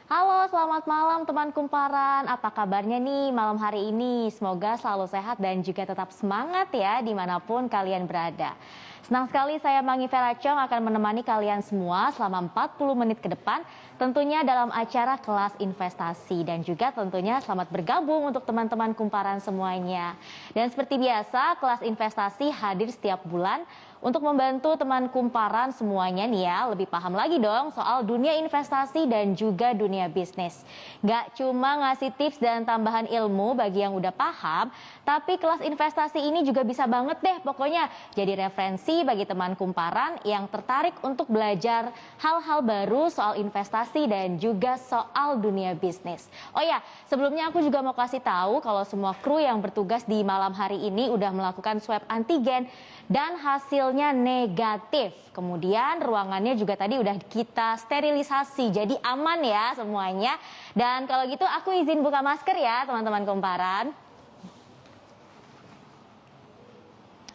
Halo, selamat malam teman kumparan. Apa kabarnya nih malam hari ini? Semoga selalu sehat dan juga tetap semangat ya dimanapun kalian berada. Senang sekali saya Mangi Veracong akan menemani kalian semua selama 40 menit ke depan. Tentunya dalam acara kelas investasi dan juga tentunya selamat bergabung untuk teman-teman kumparan semuanya. Dan seperti biasa kelas investasi hadir setiap bulan untuk membantu teman kumparan semuanya nih ya lebih paham lagi dong soal dunia investasi dan juga dunia bisnis. Gak cuma ngasih tips dan tambahan ilmu bagi yang udah paham, tapi kelas investasi ini juga bisa banget deh pokoknya jadi referensi bagi teman kumparan yang tertarik untuk belajar hal-hal baru soal investasi dan juga soal dunia bisnis. Oh ya, sebelumnya aku juga mau kasih tahu kalau semua kru yang bertugas di malam hari ini udah melakukan swab antigen dan hasilnya negatif. Kemudian ruangannya juga tadi udah kita sterilisasi, jadi aman ya semuanya. Dan kalau gitu aku izin buka masker ya teman-teman kumparan.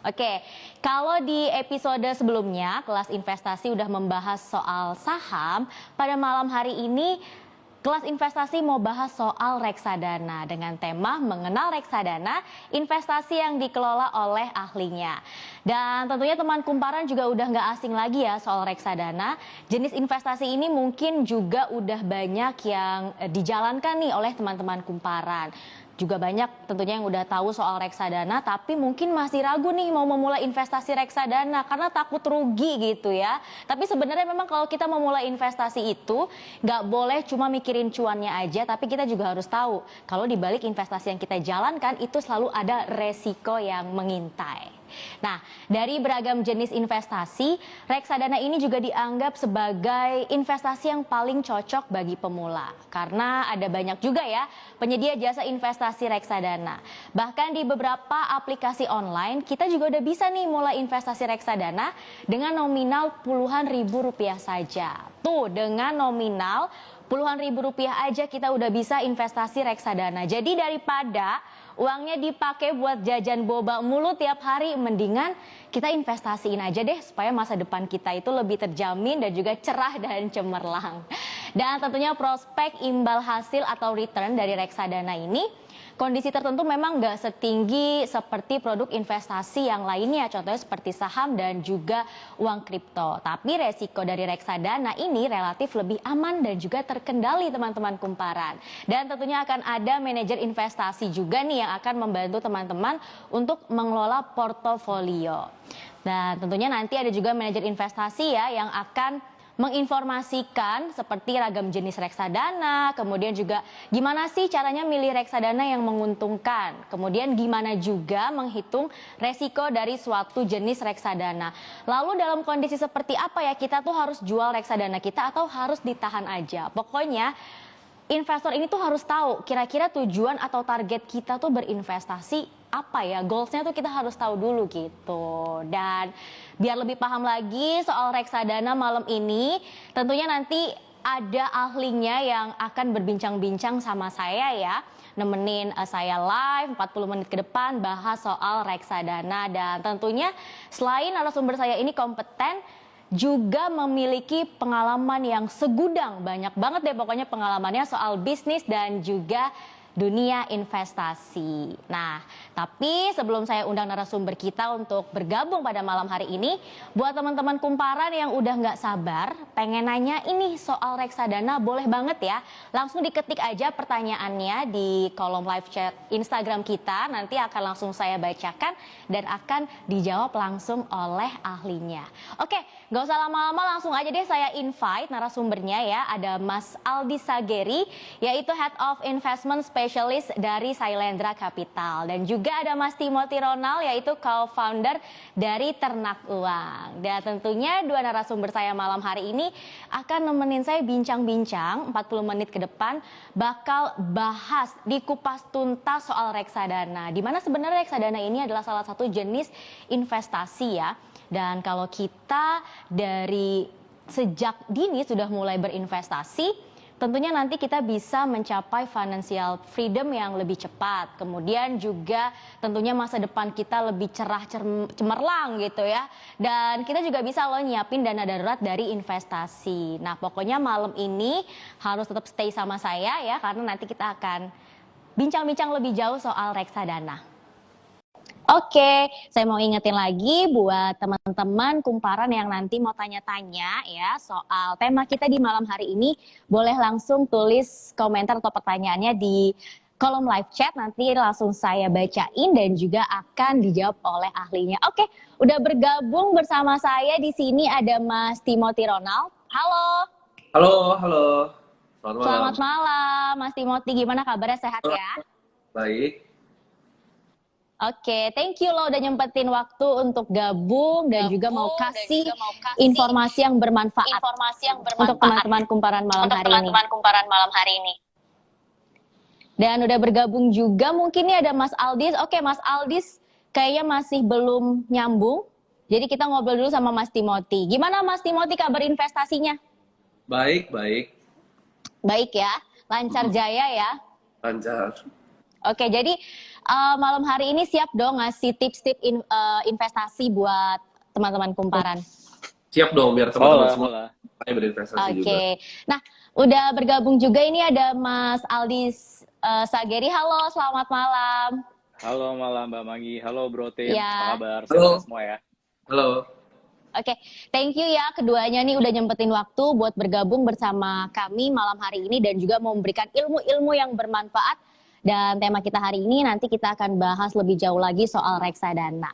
Oke, kalau di episode sebelumnya kelas investasi udah membahas soal saham, pada malam hari ini kelas investasi mau bahas soal reksadana dengan tema mengenal reksadana, investasi yang dikelola oleh ahlinya. Dan tentunya teman kumparan juga udah nggak asing lagi ya soal reksadana. Jenis investasi ini mungkin juga udah banyak yang dijalankan nih oleh teman-teman kumparan. Juga banyak tentunya yang udah tahu soal reksadana tapi mungkin masih ragu nih mau memulai investasi reksadana karena takut rugi gitu ya. Tapi sebenarnya memang kalau kita memulai investasi itu nggak boleh cuma mikirin cuannya aja, tapi kita juga harus tahu kalau di balik investasi yang kita jalankan itu selalu ada resiko yang mengintai. Nah, dari beragam jenis investasi, reksadana ini juga dianggap sebagai investasi yang paling cocok bagi pemula. Karena ada banyak juga ya penyedia jasa investasi reksadana. Bahkan di beberapa aplikasi online, kita juga udah bisa nih mulai investasi reksadana dengan nominal puluhan ribu rupiah saja. Tuh, dengan nominal puluhan ribu rupiah aja kita udah bisa investasi reksadana. Jadi daripada uangnya dipakai buat jajan boba mulu tiap hari, mendingan kita investasiin aja deh supaya masa depan kita itu lebih terjamin dan juga cerah dan cemerlang. Dan tentunya prospek imbal hasil atau return dari reksadana ini kondisi tertentu memang nggak setinggi seperti produk investasi yang lainnya, contohnya seperti saham dan juga uang kripto. Tapi resiko dari reksadana ini relatif lebih aman dan juga terkendali teman-teman kumparan. Dan tentunya akan ada manajer investasi juga nih yang akan membantu teman-teman untuk mengelola portofolio. Dan tentunya nanti ada juga manajer investasi ya yang akan menginformasikan seperti ragam jenis reksadana, kemudian juga gimana sih caranya milih reksadana yang menguntungkan, kemudian gimana juga menghitung resiko dari suatu jenis reksadana. Lalu dalam kondisi seperti apa ya kita tuh harus jual reksadana kita atau harus ditahan aja. Pokoknya investor ini tuh harus tahu kira-kira tujuan atau target kita tuh berinvestasi apa ya, goalsnya tuh kita harus tahu dulu gitu. Dan biar lebih paham lagi soal reksadana malam ini, tentunya nanti ada ahlinya yang akan berbincang-bincang sama saya ya, nemenin saya live 40 menit ke depan bahas soal reksadana. Dan tentunya selain narasumber saya ini kompeten, juga memiliki pengalaman yang segudang, banyak banget deh pokoknya pengalamannya soal bisnis dan juga dunia investasi. Nah, tapi sebelum saya undang narasumber kita untuk bergabung pada malam hari ini, buat teman-teman kumparan yang udah nggak sabar, pengen nanya ini soal reksadana, boleh banget ya. Langsung diketik aja pertanyaannya di kolom live chat Instagram kita, nanti akan langsung saya bacakan dan akan dijawab langsung oleh ahlinya. Oke, nggak usah lama-lama, langsung aja deh saya invite narasumbernya ya. Ada Mas Aldi Sageri, yaitu Head of Investment Specialist dari Sailendra Capital. Dan juga ada Mas Timothy Ronald, yaitu co-founder dari Ternak Uang. Dan tentunya dua narasumber saya malam hari ini akan nemenin saya bincang-bincang 40 menit ke depan, bakal bahas dikupas tuntas soal reksadana. Dimana sebenarnya reksadana ini adalah salah satu jenis investasi ya. Dan kalau kita dari sejak dini sudah mulai berinvestasi, tentunya nanti kita bisa mencapai financial freedom yang lebih cepat. Kemudian juga tentunya masa depan kita lebih cerah cemerlang gitu ya. Dan kita juga bisa loh nyiapin dana darurat dari investasi. Nah, pokoknya malam ini harus tetap stay sama saya ya, karena nanti kita akan bincang-bincang lebih jauh soal reksadana. Oke, saya mau ingetin lagi buat teman-teman kumparan yang nanti mau tanya-tanya ya soal tema kita di malam hari ini, boleh langsung tulis komentar atau pertanyaannya di kolom live chat, nanti langsung saya bacain dan juga akan dijawab oleh ahlinya. Oke, udah bergabung bersama saya di sini ada Mas Timothy Ronald. Halo. Halo, halo. Selamat malam. Selamat malam, Mas Timothy. Gimana kabarnya, sehat ya? Baik. Oke, thank you lo udah nyempetin waktu untuk gabung dan juga mau kasih informasi yang bermanfaat untuk teman-teman kumparan malam hari ini. Dan udah bergabung juga mungkin nih ada Mas Aldis. Oke, Mas Aldis kayaknya masih belum nyambung. Jadi kita ngobrol dulu sama Mas Timothy. Gimana Mas Timothy kabar investasinya? Baik, baik. Baik ya, lancar jaya ya. Lancar. Oke, jadi malam hari ini siap dong ngasih tips-tips investasi buat teman-teman kumparan. Siap dong, biar teman-teman semua berinvestasi juga. Oke, nah udah bergabung juga ini ada Mas Aldis Sageri. Halo, selamat malam. Halo malam Mbak Magi, halo Bro Tim, Ya. apa kabar? Halo. Sehat semua ya? Halo. Oke, thank you ya keduanya nih udah nyempetin waktu buat bergabung bersama kami malam hari ini dan juga mau memberikan ilmu-ilmu yang bermanfaat. Dan tema kita hari ini nanti kita akan bahas lebih jauh lagi soal reksadana.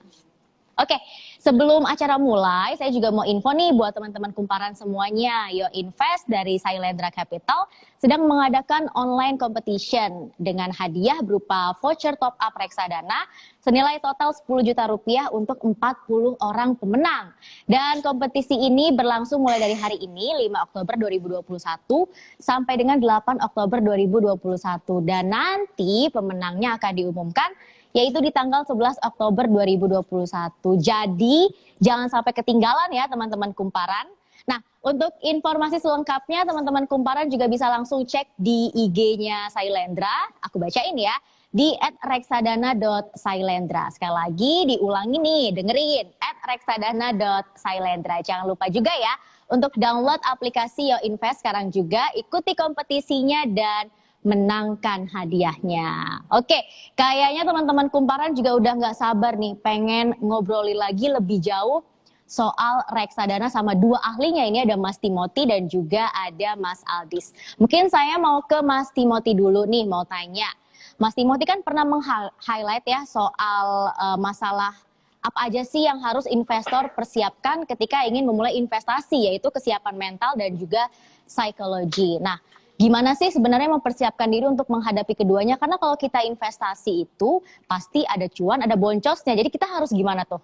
Oke, sebelum acara mulai, saya juga mau info nih buat teman-teman kumparan semuanya. Yo Invest dari Sailendra Capital sedang mengadakan online competition dengan hadiah berupa voucher top up reksadana senilai total 10 juta rupiah untuk 40 orang pemenang. Dan kompetisi ini berlangsung mulai dari hari ini 5 Oktober 2021 sampai dengan 8 Oktober 2021. Dan nanti pemenangnya akan diumumkan yaitu di tanggal 11 Oktober 2021. Jadi jangan sampai ketinggalan ya teman-teman kumparan. Nah, untuk informasi selengkapnya teman-teman kumparan juga bisa langsung cek di IG-nya Sailendra. Aku bacain ya, di @reksadana.sailendra. Sekali lagi diulangi nih, dengerin, @reksadana.sailendra. Jangan lupa juga ya untuk download aplikasi Yo Invest sekarang juga, ikuti kompetisinya dan menangkan hadiahnya. Oke, kayaknya teman-teman kumparan juga udah nggak sabar nih pengen ngobrolin lagi lebih jauh soal reksadana sama dua ahlinya. Ini ada Mas Timothy dan juga ada Mas Aldis. Mungkin saya mau ke Mas Timothy dulu nih, mau tanya. Mas Timothy kan pernah meng-highlight ya soal masalah apa aja sih yang harus investor persiapkan ketika ingin memulai investasi, yaitu kesiapan mental dan juga psikologi. Nah, gimana sih sebenarnya mempersiapkan diri untuk menghadapi keduanya? Karena kalau kita investasi itu pasti ada cuan, ada boncosnya. Jadi kita harus gimana tuh?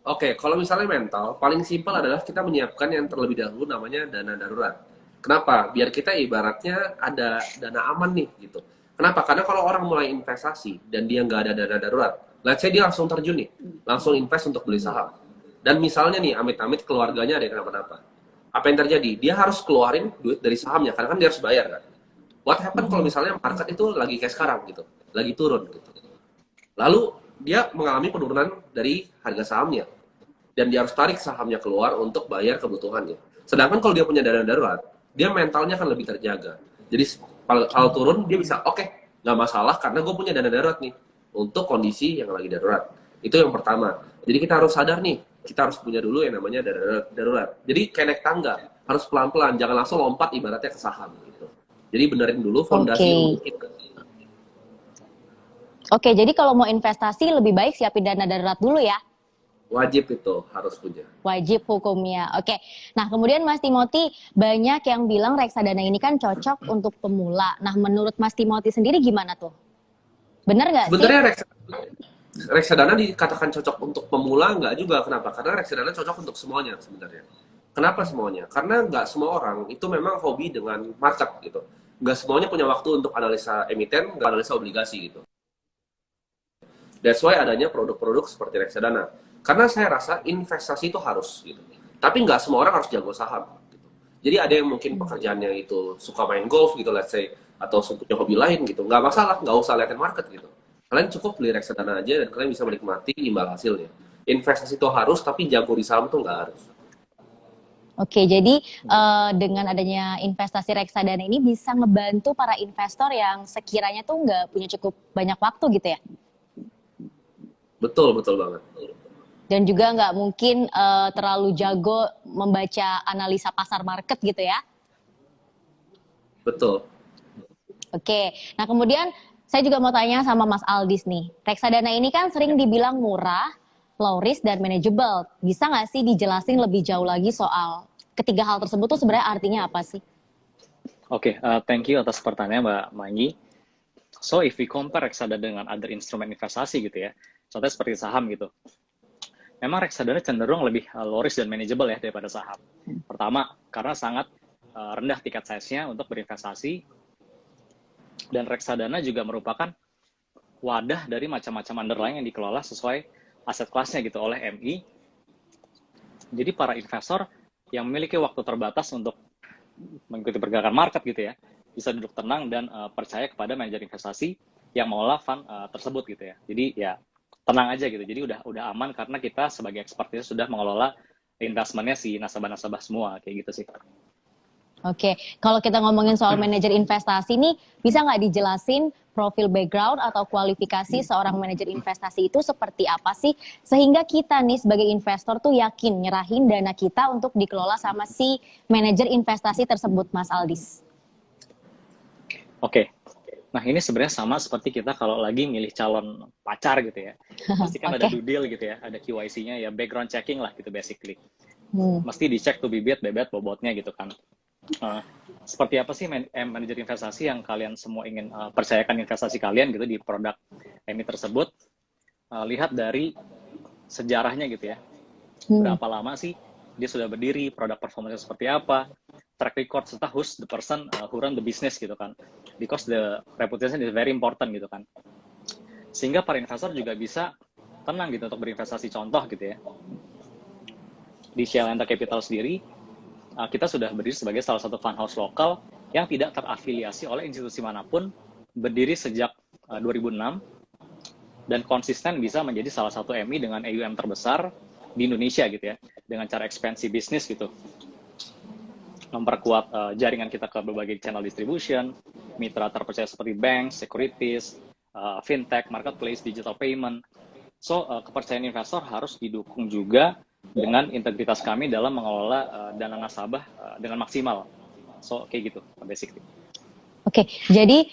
Oke, kalau misalnya mental, paling simpel adalah kita menyiapkan yang terlebih dahulu namanya dana darurat. Kenapa? Biar kita ibaratnya ada dana aman nih gitu. Kenapa? Karena kalau orang mulai investasi dan dia nggak ada dana darurat, let's say dia langsung terjun nih, langsung invest untuk beli saham. Dan misalnya nih, amit-amit keluarganya ada yang kenapa-napa. Apa yang terjadi? Dia harus keluarin duit dari sahamnya, karena kan dia harus bayar kan. What happen kalau misalnya market itu lagi kayak sekarang gitu, lagi turun gitu. Lalu dia mengalami penurunan dari harga sahamnya, dan dia harus tarik sahamnya keluar untuk bayar kebutuhannya. Sedangkan kalau dia punya dana darurat, dia mentalnya akan lebih terjaga. Jadi kalau turun dia bisa, oke, nggak masalah karena gue punya dana darurat nih untuk kondisi yang lagi darurat. Itu yang pertama. Jadi kita harus sadar nih, kita harus punya dulu yang namanya darurat. Jadi kayak naik tangga, harus pelan-pelan, jangan langsung lompat ibaratnya ke saham gitu. Jadi benerin dulu fondasi kita. Oke, jadi kalau mau investasi lebih baik siapin dana darurat dulu ya. Wajib itu harus punya. Wajib hukumnya. Oke. Nah, kemudian Mas Timothy, banyak yang bilang reksadana ini kan cocok untuk pemula. Nah, menurut Mas Timothy sendiri gimana tuh? Bener nggak sih? Sebenarnya reksadana dikatakan cocok untuk pemula nggak juga. Kenapa? Karena reksadana cocok untuk semuanya sebenarnya. Kenapa semuanya? Karena nggak semua orang itu memang hobi dengan market gitu. Nggak semuanya punya waktu untuk analisa emiten, nggak analisa obligasi gitu. That's why adanya produk-produk seperti reksadana. Karena saya rasa investasi itu harus gitu. Tapi nggak semua orang harus jago saham. Gitu. Jadi ada yang mungkin pekerjaannya itu suka main golf gitu, let's say, atau punya hobi lain gitu. Nggak masalah, nggak usah liatin market gitu. Kalian cukup beli reksadana aja dan kalian bisa menikmati imbal hasilnya. Investasi itu harus, tapi jago di saham tuh nggak harus. Oke, jadi dengan adanya investasi reksadana ini bisa ngebantu para investor yang sekiranya tuh nggak punya cukup banyak waktu gitu ya? Betul, betul banget. Dan juga nggak mungkin terlalu jago membaca analisa pasar market gitu ya? Betul. Oke, nah kemudian saya juga mau tanya sama Mas Aldis nih. Reksadana ini kan sering dibilang murah, low risk, dan manageable. Bisa nggak sih dijelasin lebih jauh lagi soal ketiga hal tersebut tuh sebenarnya artinya apa sih? Oke, thank you atas pertanyaannya Mbak Manggi. So, if we compare reksadana dengan other instrumen investasi gitu ya, contohnya seperti saham gitu, memang reksadana cenderung lebih low risk dan manageable ya daripada saham. Pertama, karena sangat rendah tiket size-nya untuk berinvestasi, dan reksadana juga merupakan wadah dari macam-macam underlying yang dikelola sesuai aset kelasnya gitu oleh MI. Jadi para investor yang memiliki waktu terbatas untuk mengikuti pergerakan market gitu ya, bisa duduk tenang dan percaya kepada manajer investasi yang mengelola fund tersebut gitu ya. Jadi ya tenang aja gitu. Jadi udah aman karena kita sebagai expertnya sudah mengelola investmentnya si nasabah-nasabah semua kayak gitu sih. Oke, kalau kita ngomongin soal manajer investasi nih, bisa nggak dijelasin profil background atau kualifikasi seorang manajer investasi itu seperti apa sih? Sehingga kita nih sebagai investor tuh yakin nyerahin dana kita untuk dikelola sama si manajer investasi tersebut, Mas Aldis. Oke, nah ini sebenarnya sama seperti kita kalau lagi milih calon pacar gitu ya. Pasti kan ada due deal gitu ya, ada KYC-nya ya, background checking lah gitu basically. Mesti dicek tuh bebet bobotnya gitu kan. Seperti apa sih manajer investasi yang kalian semua ingin percayakan investasi kalian gitu di produk MI tersebut? Lihat dari sejarahnya gitu ya. Berapa lama sih dia sudah berdiri, produk performanya seperti apa, track record, serta who's the person who run the business gitu kan. Because the reputation is very important gitu kan. Sehingga para investor juga bisa tenang gitu untuk berinvestasi. Contoh gitu ya. Di Shalenta Capital sendiri, kita sudah berdiri sebagai salah satu fund house lokal yang tidak terafiliasi oleh institusi manapun, berdiri sejak 2006, dan konsisten bisa menjadi salah satu MI dengan AUM terbesar di Indonesia gitu ya, dengan cara ekspansi bisnis gitu. Memperkuat jaringan kita ke berbagai channel distribution, mitra terpercaya seperti bank, securities, fintech, marketplace, digital payment. So, kepercayaan investor harus didukung juga dengan integritas kami dalam mengelola dana nasabah dengan maksimal. So, kayak gitu, basically. Oke, jadi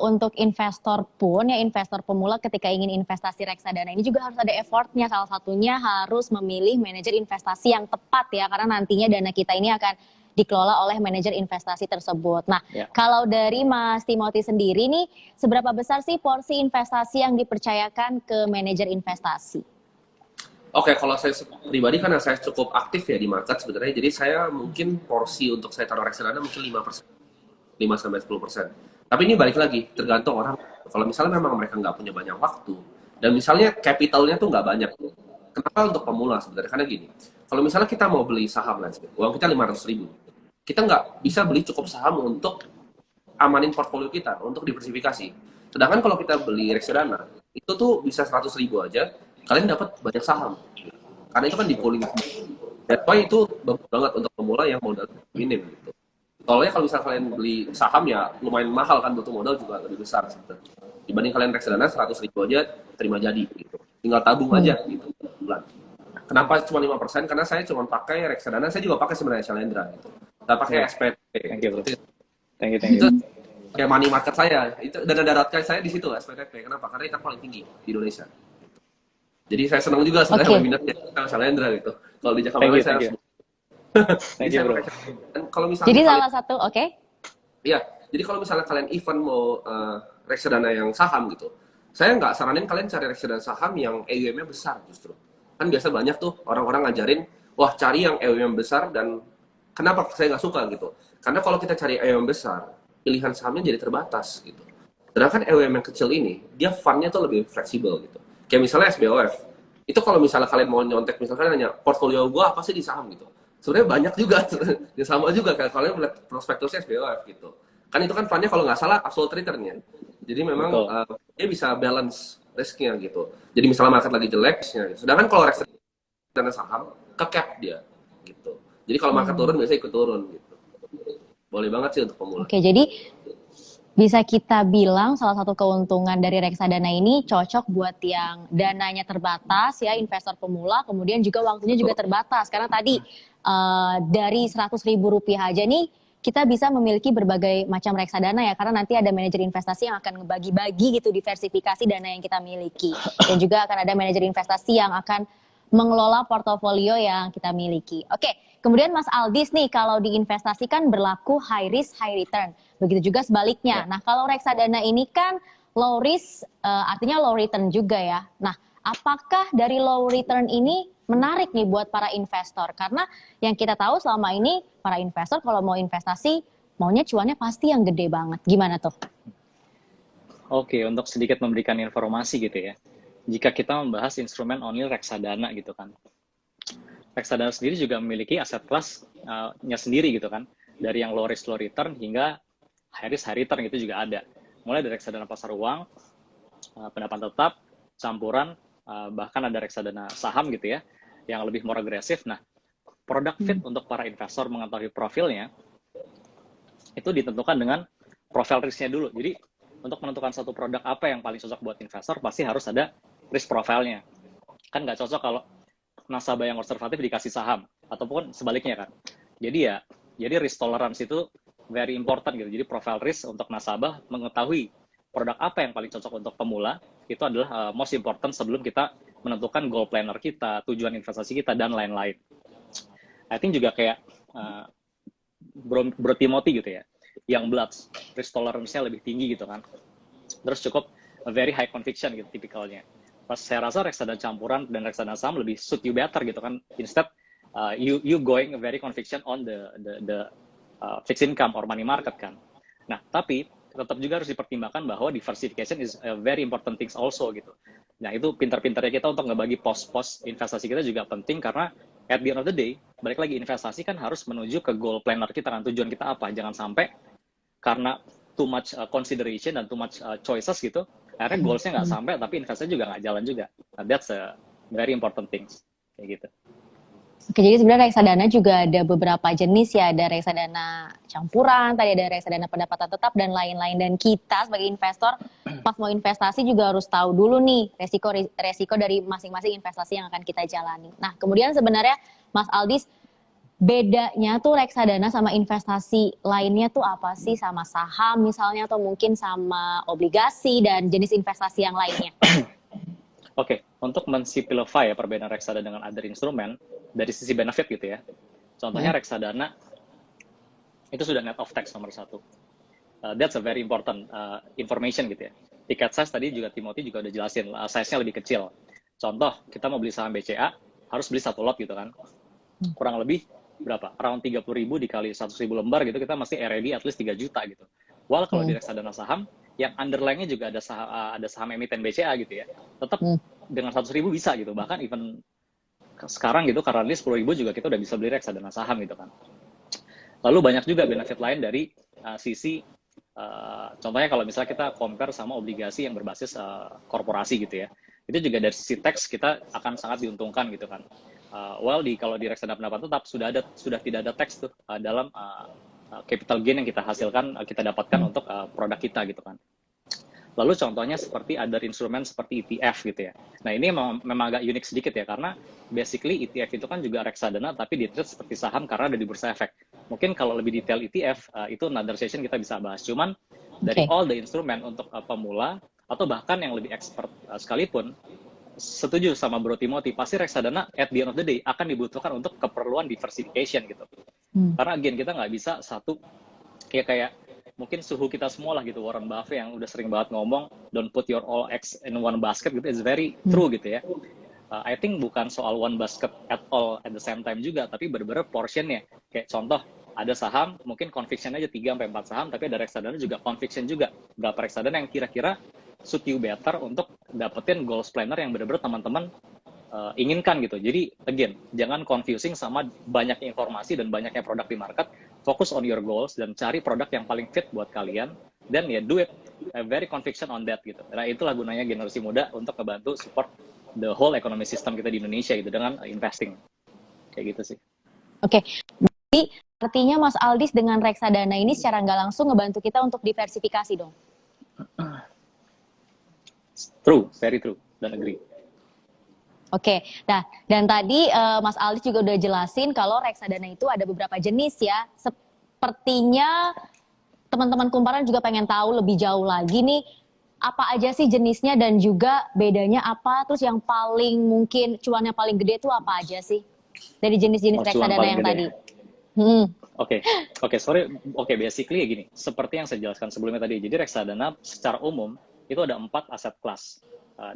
untuk investor pun, ya investor pemula ketika ingin investasi reksadana ini juga harus ada effortnya. Salah satunya harus memilih manajer investasi yang tepat ya, karena nantinya dana kita ini akan dikelola oleh manajer investasi tersebut. Nah, kalau dari Mas Timothy sendiri nih, seberapa besar sih porsi investasi yang dipercayakan ke manajer investasi? Oke, kalau saya pribadi karena saya cukup aktif ya di market sebenarnya, jadi saya mungkin porsi untuk saya taruh reksadana mungkin 5%, 5-10%. Tapi ini balik lagi, tergantung orang. Kalau misalnya memang mereka nggak punya banyak waktu, dan misalnya capitalnya tuh nggak banyak, kenapa untuk pemula sebenarnya? Karena gini, kalau misalnya kita mau beli saham, uang kita 500.000, kita nggak bisa beli cukup saham untuk amanin portfolio kita, untuk diversifikasi. Sedangkan kalau kita beli reksadana, itu tuh bisa 100.000 aja, kalian dapat banyak saham. Karena itu kan di pooling. That's why itu bagus banget untuk pemula yang modal minim gitu. Soalnya kalau misalnya kalian beli saham ya lumayan mahal kan, butuh modal juga lebih besar sebenarnya. Dibanding kalian reksadana 100.000 aja terima jadi gitu. Tinggal tabung aja gitu bulan. Kenapa cuma 5%? Karena saya cuma pakai reksadana, saya juga pakai sebenarnya Shalendra gitu. Saya pakai SPT. Thank you. Itu kayak money market saya. Itu dana darurat saya di situ SPT. Kenapa? Karena itu paling tinggi di Indonesia. Jadi saya senang juga sebenarnya webinarnya sama Shalendra gitu. Kalau di Jakarta saya harus. Thank you, bro. Kalau misalnya jadi salah satu, Iya, jadi kalau misalnya kalian event mau reksadana yang saham gitu, saya nggak saranin kalian cari reksadana saham yang AUM-nya besar justru. Kan biasa banyak tuh orang-orang ngajarin, wah cari yang AUM besar, dan kenapa saya nggak suka gitu? Karena kalau kita cari AUM besar, pilihan sahamnya jadi terbatas gitu. Sedangkan AUM yang kecil ini, dia fund-nya tuh lebih fleksibel gitu. Kayak misalnya SBOF, itu kalau misalnya kalian mau nyontek, misalkan nanya, portfolio gua apa sih di saham gitu? sebenarnya banyak juga ya sama juga kan kalau melihat prospektusnya SBOF gitu kan itu kan fundnya kalau nggak salah absolute return-nya jadi memang Betul. dia bisa balance risknya gitu jadi misalnya market lagi jelek sedangkan kalau reksadana saham ke cap dia gitu jadi kalau market turun biasanya ikut turun gitu boleh banget sih untuk pemula. Oke, jadi bisa kita bilang salah satu keuntungan dari reksadana ini cocok buat yang dananya terbatas ya, investor pemula, kemudian juga waktunya juga terbatas. Karena tadi dari 100.000 rupiah aja nih kita bisa memiliki berbagai macam reksadana ya, karena nanti ada manajer investasi yang akan ngebagi-bagi gitu diversifikasi dana yang kita miliki. Dan juga akan ada manajer investasi yang akan mengelola portofolio yang kita miliki. Oke, kemudian Mas Aldis nih, kalau diinvestasikan berlaku high risk, high return. Begitu juga sebaliknya. Nah, kalau reksadana ini kan low risk, artinya low return juga ya. Nah, apakah dari low return ini menarik nih buat para investor? Karena yang kita tahu selama ini, para investor kalau mau investasi, maunya cuannya pasti yang gede banget. Gimana tuh? Oke, untuk sedikit memberikan informasi gitu ya. Jika kita membahas instrumen only reksadana gitu kan. Reksadana sendiri juga memiliki aset kelas-nya sendiri gitu kan. Dari yang low risk low return hingga high risk high return itu juga ada. Mulai dari reksadana pasar uang, pendapatan tetap, campuran, bahkan ada reksadana saham gitu ya, yang lebih more agresif. Nah, produk fit untuk para investor mengetahui profilnya, itu ditentukan dengan profil risknya dulu. Jadi, untuk menentukan satu produk apa yang paling cocok buat investor, pasti harus ada risk profilnya. Kan nggak cocok kalau nasabah yang konservatif dikasih saham, ataupun sebaliknya kan. Jadi risk tolerance itu very important gitu. Jadi profile risk untuk nasabah mengetahui produk apa yang paling cocok untuk pemula, itu adalah most important sebelum kita menentukan goal planner kita, tujuan investasi kita, dan lain-lain. I think juga kayak Bro Timothy gitu ya, yang bloods, risk tolerance-nya lebih tinggi gitu kan. Terus cukup very high conviction gitu tipikalnya. Pas saya rasa reksadana campuran dan reksadana saham lebih suit you better gitu kan. Instead you going very conviction on the fixed income or money market kan. Nah, tapi tetap juga harus dipertimbangkan bahwa diversification is a very important things also gitu. Nah, itu pintar-pintarnya kita untuk ngebagi pos-pos investasi kita juga penting karena at the end of the day, balik lagi investasi kan harus menuju ke goal planner kita kan, tujuan kita apa. Jangan sampai karena too much consideration dan too much choices gitu, akhirnya goals-nya nggak sampai, tapi investasi juga nggak jalan juga. Nah, that's a very important things. Kayak gitu. Oke, jadi sebenarnya reksadana juga ada beberapa jenis ya, ada reksadana campuran, tadi ada reksadana pendapatan tetap dan lain-lain. Dan kita sebagai investor pas mau investasi juga harus tahu dulu nih resiko dari masing-masing investasi yang akan kita jalani. Nah, kemudian sebenarnya Mas Aldis, bedanya tuh reksadana sama investasi lainnya tuh apa sih, sama saham misalnya atau mungkin sama obligasi dan jenis investasi yang lainnya? Oke, untuk mensimplify ya perbedaan reksadana dengan other instrumen dari sisi benefit gitu ya. Contohnya reksadana itu sudah net of tax nomor 1. That's a very important information gitu ya. Tiket size tadi juga Timothy juga udah jelasin, size-nya lebih kecil. Contoh, kita mau beli saham BCA, harus beli 1 lot gitu kan. Kurang lebih berapa? Around 30.000 dikali 100.000 lembar gitu, kita masih ready at least 3 juta gitu. Walau kalau di reksadana saham, yang underlying-nya juga ada saham emiten BCA gitu ya. Tetap dengan 100.000 bisa gitu. Bahkan even sekarang gitu, karena ini 10.000 juga kita udah bisa beli reksadana saham gitu kan. Lalu banyak juga benefit lain dari sisi, contohnya kalau misalnya kita compare sama obligasi yang berbasis korporasi gitu ya. Itu juga dari sisi tax kita akan sangat diuntungkan gitu kan. Kalau di reksadana pendapatan tetap sudah tidak ada tax tuh dalam capital gain yang kita hasilkan, kita dapatkan untuk produk kita gitu kan. Lalu contohnya seperti ada instrumen seperti ETF gitu ya. Nah, ini memang agak unik sedikit ya, karena basically ETF itu kan juga reksadana tapi di-treat seperti saham karena ada di bursa efek. Mungkin kalau lebih detail ETF, itu another session kita bisa bahas. Cuman dari all the instrumen untuk pemula atau bahkan yang lebih expert sekalipun, setuju sama Bro Timothy, pasti reksadana at the end of the day akan dibutuhkan untuk keperluan diversification gitu. Karena again, kita nggak bisa satu, ya kayak mungkin suhu kita semua lah gitu, Warren Buffett yang udah sering banget ngomong, don't put your all eggs in one basket gitu, it's very true gitu ya. I think bukan soal one basket at all at the same time juga, tapi bener-bener portionnya. Kayak contoh, ada saham, mungkin conviction aja 3-4 saham, tapi ada reksadana juga conviction juga. Berapa reksadana yang kira-kira suit you better untuk dapetin goals planner yang bener-bener teman-teman inginkan gitu. Jadi again, jangan confusing sama banyaknya informasi dan banyaknya produk di market. Fokus on your goals dan cari produk yang paling fit buat kalian. Dan ya do it, very conviction on that gitu. Nah itulah gunanya generasi muda untuk ngebantu support the whole economy system kita di Indonesia gitu dengan investing. Kayak gitu sih. Oke, jadi artinya Mas Aldis dengan reksadana ini secara nggak langsung ngebantu kita untuk diversifikasi dong? True, very true, dan agree. Oke, nah dan tadi Mas Aldis juga udah jelasin kalau reksadana itu ada beberapa jenis ya. Sepertinya teman-teman kumparan juga pengen tahu lebih jauh lagi nih, apa aja sih jenisnya dan juga bedanya apa, terus yang paling mungkin cuannya paling gede itu apa aja sih? Dari jenis-jenis reksadana yang tadi. Oke, basically gini, seperti yang saya jelaskan sebelumnya tadi. Jadi reksadana secara umum itu ada 4 aset kelas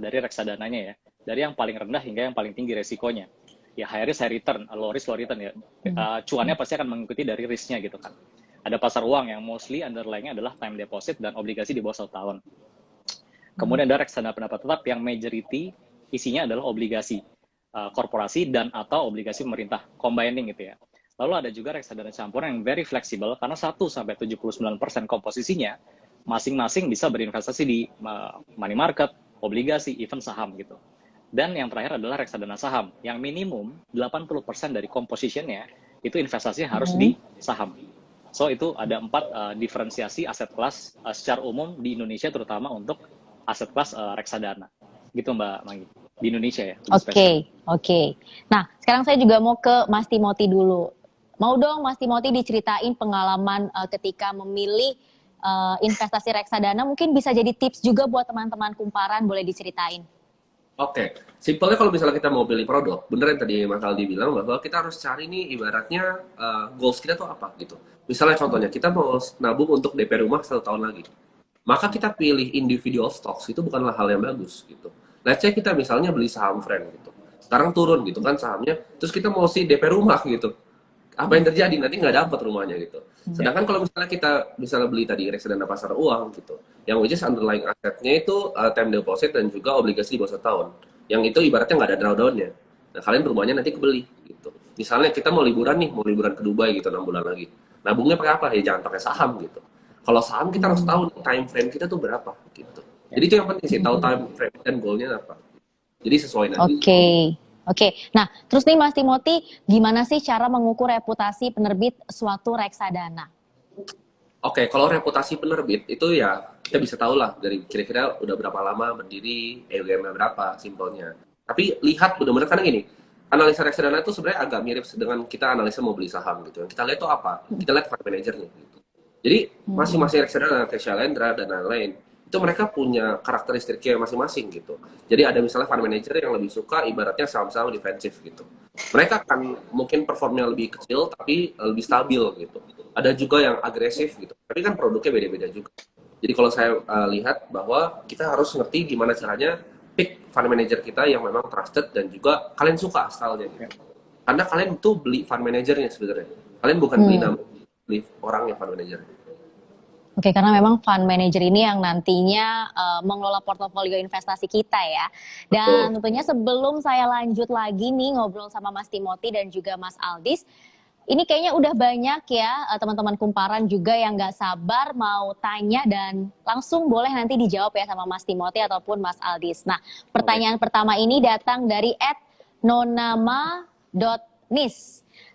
dari reksadananya ya. Dari yang paling rendah hingga yang paling tinggi resikonya. Ya high risk, high return, low risk, low return ya. Cuannya pasti akan mengikuti dari risknya gitu kan. Ada pasar uang yang mostly underlying-nya adalah time deposit dan obligasi di bawah 1 tahun. Kemudian ada reksadana pendapat tetap yang majority isinya adalah obligasi korporasi dan atau obligasi pemerintah, combining gitu ya. Lalu ada juga reksadana campuran yang very flexible karena 1-79% komposisinya masing-masing bisa berinvestasi di money market, obligasi, even saham gitu. Dan yang terakhir adalah reksadana saham yang minimum 80% dari compositionnya itu investasinya harus di saham. So itu ada 4 diferensiasi aset kelas secara umum di Indonesia terutama untuk aset kelas reksadana. Gitu Mbak Manggi. Di Indonesia ya. Oke. Nah, sekarang saya juga mau ke Mas Timothy dulu. Mau dong Mas Timothy diceritain pengalaman ketika memilih investasi reksadana, mungkin bisa jadi tips juga buat teman-teman kumparan, boleh diceritain. Oke, simpelnya kalau misalnya kita mau pilih produk, bener yang tadi Mas Aldi bilang bahwa kita harus cari nih ibaratnya goals kita tuh apa gitu. Misalnya contohnya kita mau nabung untuk DP rumah 1 tahun lagi, maka kita pilih individual stocks itu bukanlah hal yang bagus gitu. Let's say kita misalnya beli saham friend gitu, sekarang turun gitu kan sahamnya, terus kita mau si DP rumah gitu, apa yang terjadi nanti nggak dapat rumahnya gitu. Sedangkan kalau misalnya kita misalnya beli tadi reksadana pasar uang gitu, yang which is underlying asetnya itu time deposit dan juga obligasi di bawah 1 tahun, yang itu ibaratnya nggak ada drawdown-nya. Nah kalian rumahnya nanti kebeli gitu. Misalnya kita mau liburan nih, mau liburan ke Dubai gitu 6 bulan lagi, nabungnya pakai apa ya? Jangan pakai saham gitu. Kalau saham kita harus tahu time frame kita tuh berapa gitu. Jadi itu yang penting sih, tahu time frame dan goalnya apa. Jadi sesuai nanti. Oke. Nah, terus nih Mas Timothy, gimana sih cara mengukur reputasi penerbit suatu reksadana? Oke, kalau reputasi penerbit itu ya kita bisa tahu lah dari kira-kira udah berapa lama berdiri, AUM-nya berapa, simpelnya. Tapi lihat benar-benar karena gini, analisa reksadana itu sebenarnya agak mirip dengan kita analisa mau beli saham gitu. Yang kita lihat itu apa? Kita lihat fund manajernya gitu. Jadi masing-masing reksadana, kayak Shalendra dan lain-lain, itu mereka punya karakteristiknya masing-masing gitu. Jadi ada misalnya fund manager yang lebih suka ibaratnya saham-saham defensif gitu. Mereka akan mungkin performnya lebih kecil tapi lebih stabil gitu. Ada juga yang agresif gitu. Tapi kan produknya beda-beda juga. Jadi kalau saya lihat bahwa kita harus ngerti gimana caranya pick fund manager kita yang memang trusted dan juga kalian suka stylenya gitu. Karena kalian tuh beli fund manajernya sebenarnya. Kalian bukan beli orang yang fund manager. Oke, karena memang fund manager ini yang nantinya mengelola portofolio investasi kita ya. Dan tentunya sebelum saya lanjut lagi nih ngobrol sama Mas Timothy dan juga Mas Aldis, ini kayaknya udah banyak ya teman-teman kumparan juga yang nggak sabar mau tanya dan langsung boleh nanti dijawab ya sama Mas Timothy ataupun Mas Aldis. Nah, pertanyaan pertama ini datang dari @nonama.nis.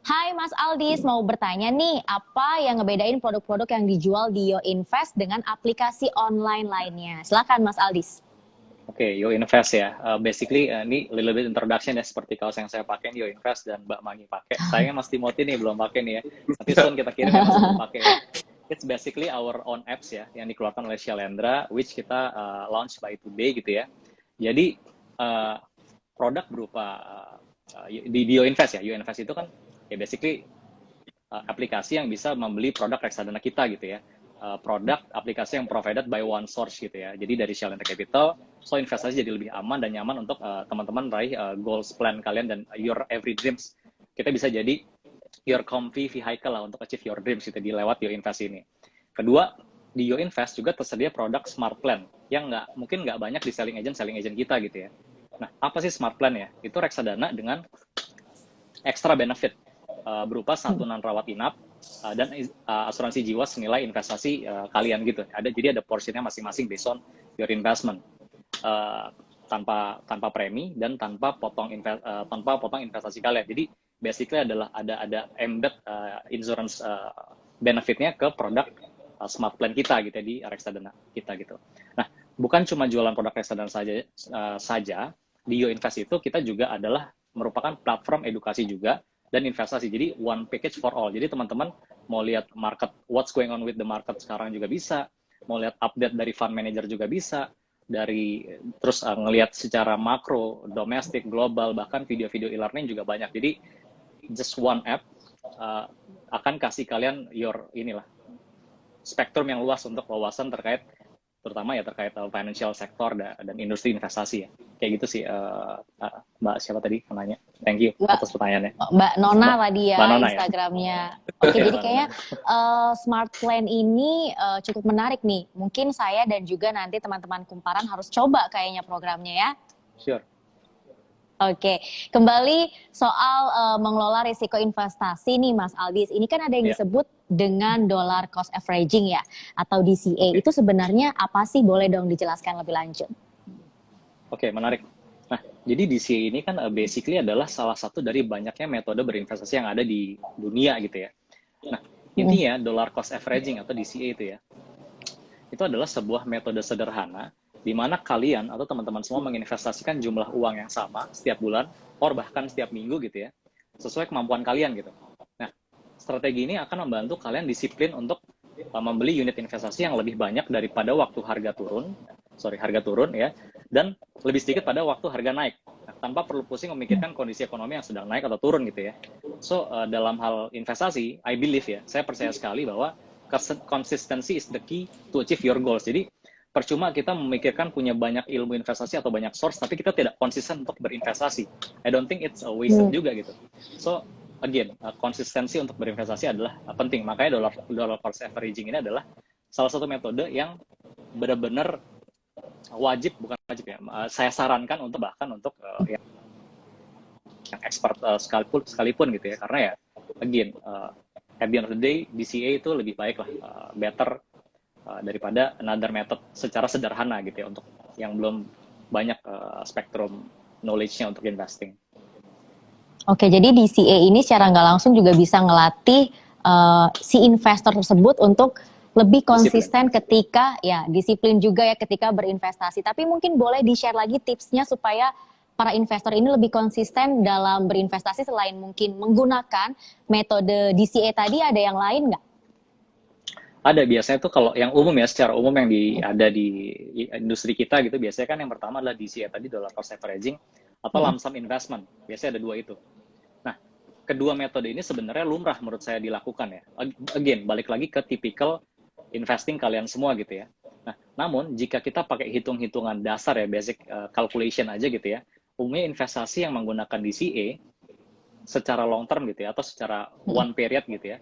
Hai Mas Aldis, mau bertanya nih, apa yang ngebedain produk-produk yang dijual di YoInvest dengan aplikasi online lainnya? Silakan Mas Aldis. Oke, YoInvest ya. Basically ini little bit introduction ya, seperti kaos yang saya pakai YoInvest dan Mbak Magi pakai. Sayangnya Mas Timothy nih belum pakai nih ya. Nanti soon kita kirim ya, Mas belum pakai. It's basically our own apps ya, yang dikeluarkan oleh Shalendra, which kita launch by today gitu ya. Jadi produk berupa di YoInvest ya. YoInvest itu kan ya basically aplikasi yang bisa membeli produk reksadana kita gitu ya. Produk aplikasi yang provided by one source gitu ya. Jadi dari Shalendra Capital, so investasi jadi lebih aman dan nyaman untuk teman-teman raih goals plan kalian dan your every dreams. Kita bisa jadi your comfy vehicle lah untuk achieve your dreams gitu di lewat YoInvest ini. Kedua, di YoInvest juga tersedia produk smart plan yang mungkin nggak banyak di selling agent kita gitu ya. Nah, apa sih smart plan ya? Itu reksadana dengan extra benefit berupa santunan rawat inap dan asuransi jiwa senilai investasi kalian gitu. Jadi ada porsinya masing-masing based on your investment. Tanpa premi dan tanpa potong investasi kalian. Jadi basically adalah ada embed insurance benefitnya ke produk smart plan kita gitu ya, di reksadana kita gitu. Nah, bukan cuma jualan produk reksadana saja di YoInvest itu kita juga adalah merupakan platform edukasi juga dan investasi. Jadi one package for all. Jadi teman-teman mau lihat market, what's going on with the market sekarang juga bisa, mau lihat update dari fund manager juga bisa, terus ngelihat secara makro, domestik, global, bahkan video-video e-learning juga banyak. Jadi just one app akan kasih kalian spektrum yang luas untuk wawasan terutama terkait financial sector dan industri investasi ya. Kayak gitu sih, Mbak siapa tadi nanya? Thank you atas pertanyaannya. Mbak Nona tadi ya, Mbak Nona, Instagramnya. Oke, jadi kayaknya smart plan ini cukup menarik nih. Mungkin saya dan juga nanti teman-teman Kumparan harus coba kayaknya programnya ya. Sure. Oke, kembali soal mengelola risiko investasi nih Mas Aldis. Ini kan ada yang disebut dengan dollar cost averaging ya, atau DCA. Itu sebenarnya apa sih? Boleh dong dijelaskan lebih lanjut. Oke, menarik. Nah, jadi DCA ini kan basically adalah salah satu dari banyaknya metode berinvestasi yang ada di dunia gitu ya. Nah, intinya dollar cost averaging atau DCA itu adalah sebuah metode sederhana di mana kalian atau teman-teman semua menginvestasikan jumlah uang yang sama setiap bulan, or bahkan setiap minggu gitu ya, sesuai kemampuan kalian gitu. Nah, strategi ini akan membantu kalian disiplin untuk membeli unit investasi yang lebih banyak daripada waktu harga turun ya, dan lebih sedikit pada waktu harga naik, tanpa perlu pusing memikirkan kondisi ekonomi yang sedang naik atau turun gitu ya. So, dalam hal investasi, I believe ya, saya percaya sekali bahwa consistency is the key to achieve your goals. Jadi, percuma kita memikirkan punya banyak ilmu investasi atau banyak source, tapi kita tidak konsisten untuk berinvestasi. I don't think it's a waste juga gitu. So, again, konsistensi untuk berinvestasi adalah penting. Makanya dollar cost averaging ini adalah salah satu metode yang benar-benar bukan wajib ya. Saya sarankan untuk yang expert sekalipun gitu ya. Karena ya, again, at the end of the day, DCA itu lebih baik lah, better daripada another method secara sederhana gitu ya, untuk yang belum banyak spektrum knowledge-nya untuk investing. Oke, jadi DCA ini secara nggak langsung juga bisa ngelatih si investor tersebut untuk lebih konsisten disiplin juga ya ketika berinvestasi. Tapi mungkin boleh di-share lagi tipsnya supaya para investor ini lebih konsisten dalam berinvestasi selain mungkin menggunakan metode DCA tadi, ada yang lain nggak? Ada, biasanya tuh kalau yang umum ya, secara umum yang ada di industri kita gitu, biasanya kan yang pertama adalah DCA tadi, dollar cost averaging, atau lump sum investment. Biasanya ada dua itu. Nah, kedua metode ini sebenarnya lumrah menurut saya dilakukan ya. Again, balik lagi ke typical investing kalian semua gitu ya. Nah, namun jika kita pakai hitung-hitungan dasar ya, basic calculation aja gitu ya, umumnya investasi yang menggunakan DCA secara long term gitu ya, atau secara one period gitu ya,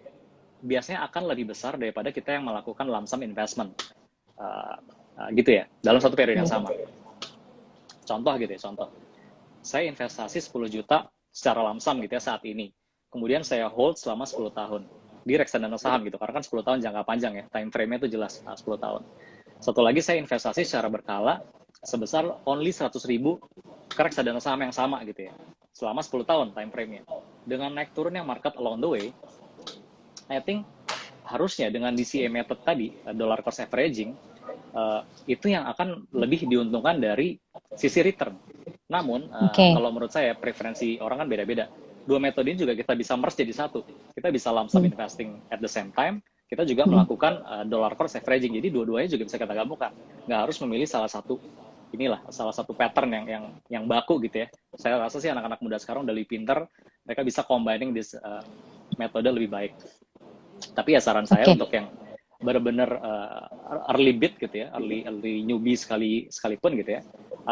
biasanya akan lebih besar daripada kita yang melakukan lump sum investment gitu ya, dalam satu periode yang sama. Contoh gitu ya, saya investasi 10 juta secara lump sum gitu ya saat ini, kemudian saya hold selama 10 tahun di reksadana saham gitu, karena kan 10 tahun jangka panjang ya, time frame-nya itu jelas 10 tahun. Satu lagi, saya investasi secara berkala sebesar only 100.000 ke reksadana saham yang sama gitu ya, selama 10 tahun time frame-nya. Dengan naik turunnya market along the way, I think harusnya dengan DCA method tadi, dollar cost averaging, itu yang akan lebih diuntungkan dari sisi return. Namun, kalau menurut saya, preferensi orang kan beda-beda. Dua metode ini juga kita bisa merge jadi satu. Kita bisa lump sum investing at the same time, kita juga melakukan dollar cost averaging. Jadi dua-duanya juga bisa kita gabungkan. Nggak harus memilih salah satu pattern yang baku gitu ya. Saya rasa sih anak-anak muda sekarang udah lebih pinter, mereka bisa combining this metode lebih baik. Tapi ya saran saya untuk yang benar-benar early bid gitu ya, early newbie sekalipun gitu ya,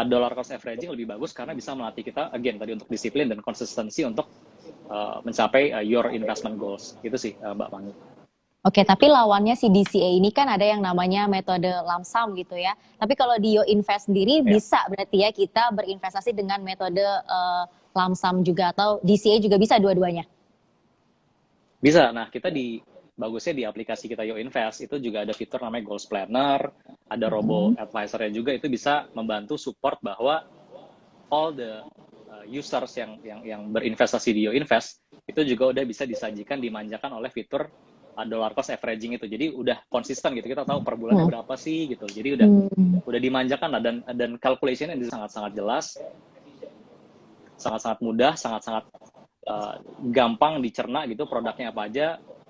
dollar cost averaging lebih bagus karena bisa melatih kita again tadi untuk disiplin dan konsistensi untuk mencapai your investment goals. Itu sih Mbak Mangi. Oke, tapi lawannya si DCA ini kan ada yang namanya metode lump sum gitu ya. Tapi kalau di Yo Invest sendiri Ya, bisa berarti ya kita berinvestasi dengan metode lump sum juga atau DCA juga bisa dua-duanya. bisa. Nah, bagusnya di aplikasi kita Yo Invest itu juga ada fitur namanya Goals Planner, ada robo Mhm. advisornya juga, itu bisa membantu support bahwa all the users yang berinvestasi di Yo Invest itu juga udah bisa disajikan, dimanjakan oleh fitur dollar cost averaging itu. Jadi udah konsisten gitu. Kita tahu per bulannya Hmm. berapa sih gitu. Jadi Hmm. udah dimanjakan lah, dan calculation-nya sangat-sangat jelas, sangat-sangat mudah, sangat-sangat gampang dicerna gitu produknya apa aja,